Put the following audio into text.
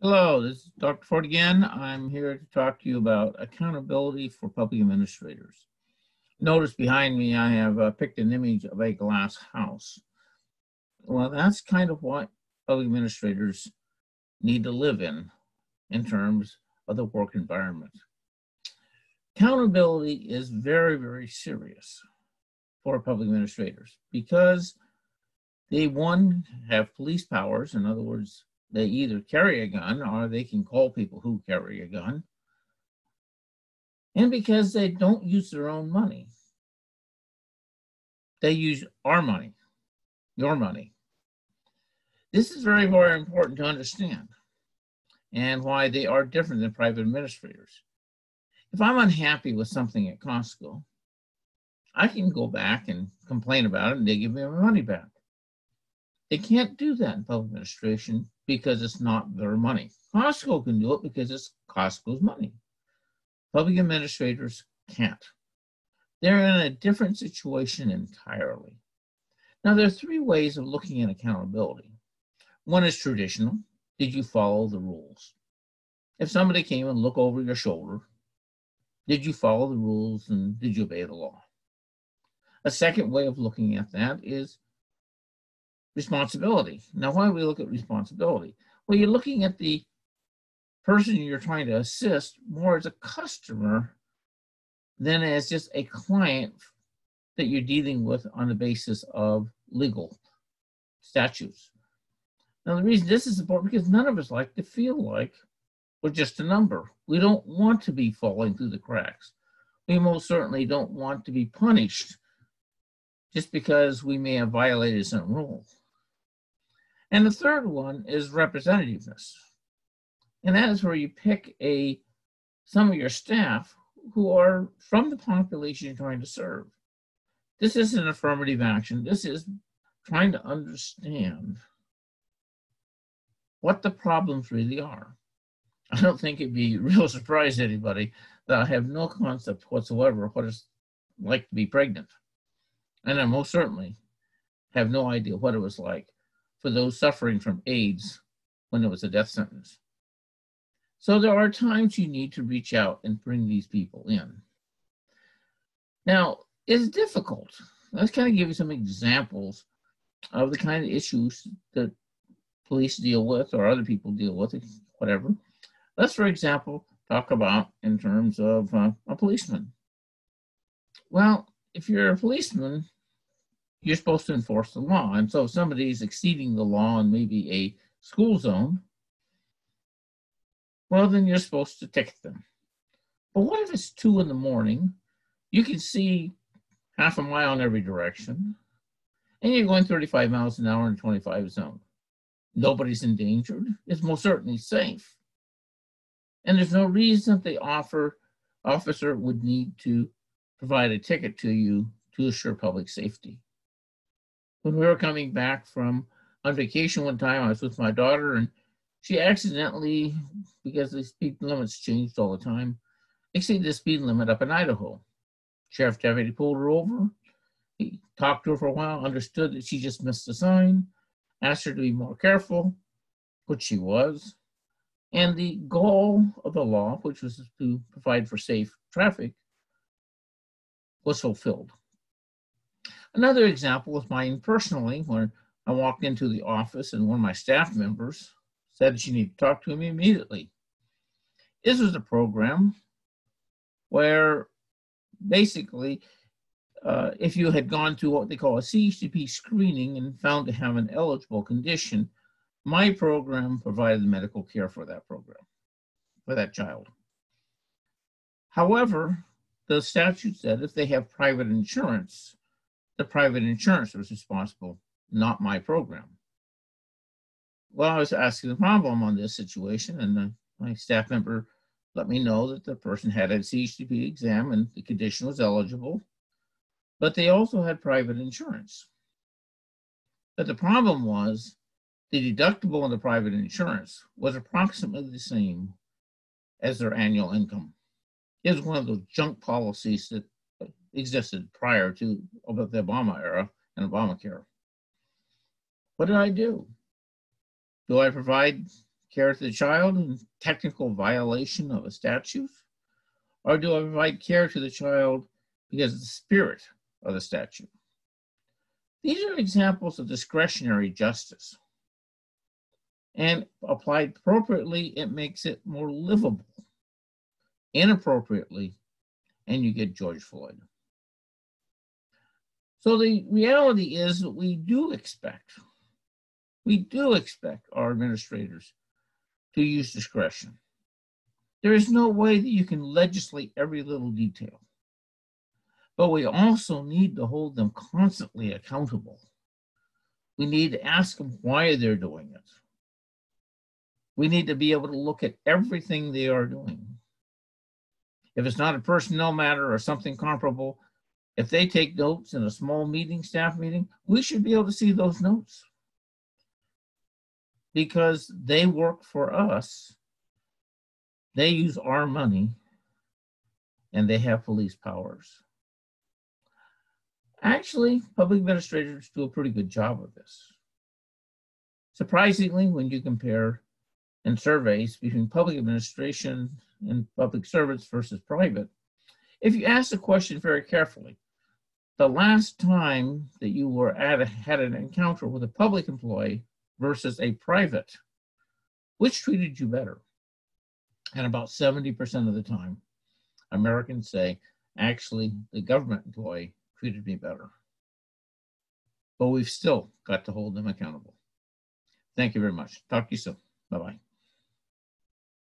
Hello, this is Dr. Ford again. I'm here to talk to you about accountability for public administrators. Notice behind me I have picked an image of a glass house. Well, that's kind of what public administrators need to live in terms of the work environment. Accountability is very, very serious for public administrators because they, one, have police powers. In other words, they either carry a gun or they can call people who carry a gun. And because they don't use their own money, they use our money, your money. This is very, very important to understand and why they are different than private administrators. If I'm unhappy with something at Costco, I can go back and complain about it and they give me my money back. They can't do that in public administration because it's not their money. Costco can do it because it's Costco's money. Public administrators can't. They're in a different situation entirely. Now, there are three ways of looking at accountability. One is traditional. Did you follow the rules? If somebody came and looked over your shoulder, did you follow the rules and did you obey the law? A second way of looking at that is responsibility. Now, why do we look at responsibility? Well, you're looking at the person you're trying to assist more as a customer than as just a client that you're dealing with on the basis of legal statutes. Now, the reason this is important because none of us like to feel like we're just a number. We don't want to be falling through the cracks. We most certainly don't want to be punished just because we may have violated some rule. And the third one is representativeness. And that is where you pick some of your staff who are from the population you're trying to serve. This isn't affirmative action. This is trying to understand what the problems really are. I don't think it'd be a real surprise to anybody that I have no concept whatsoever of what it's like to be pregnant. And I most certainly have no idea what it was like for those suffering from AIDS when it was a death sentence. So there are times you need to reach out and bring these people in. Now, it's difficult. Let's kind of give you some examples of the kind of issues that police deal with or other people deal with, whatever. Let's, for example, talk about in terms of a policeman. Well, if you're a policeman, you're supposed to enforce the law. And so if somebody's exceeding the law in maybe a school zone, well, then you're supposed to ticket them. But what if it's 2 a.m, you can see half a mile in every direction, and you're going 35 miles an hour in a 25 zone? Nobody's endangered. It's most certainly safe. And there's no reason that the officer would need to provide a ticket to you to assure public safety. When we were coming back from on vacation one time, I was with my daughter, and she accidentally, because the speed limits changed all the time, exceeded the speed limit up in Idaho. Sheriff deputy pulled her over. He talked to her for a while, understood that she just missed the sign, asked her to be more careful, which she was. And the goal of the law, which was to provide for safe traffic, was fulfilled. Another example was mine personally, when I walked into the office and one of my staff members said she needed to talk to me immediately. This was a program where basically, if you had gone to what they call a CHTP screening and found to have an eligible condition, my program provided medical care for that program, for that child. However, the statute said if they have private insurance, the private insurance was responsible, not my program. Well, I was asking the problem on this situation, and my staff member let me know that the person had a CHTP exam and the condition was eligible, but they also had private insurance. But the problem was the deductible on the private insurance was approximately the same as their annual income. It was one of those junk policies that existed prior to the Obama era and Obamacare. What did I do? Do I provide care to the child in technical violation of a statute? Or do I provide care to the child because of the spirit of the statute? These are examples of discretionary justice. And applied appropriately, it makes it more livable. Inappropriately, and you get George Floyd. So the reality is that we do expect our administrators to use discretion. There is no way that you can legislate every little detail. But we also need to hold them constantly accountable. We need to ask them why they're doing it. We need to be able to look at everything they are doing. If it's not a personnel matter or something comparable, if they take notes in a small meeting, staff meeting, we should be able to see those notes. Because they work for us, they use our money, and they have police powers. Actually, public administrators do a pretty good job of this. Surprisingly, when you compare in surveys between public administration and public servants versus private, if you ask the question very carefully, the last time that you were had an encounter with a public employee versus a private, which treated you better? And about 70% of the time, Americans say, actually, the government employee treated me better. But we've still got to hold them accountable. Thank you very much. Talk to you soon. Bye-bye.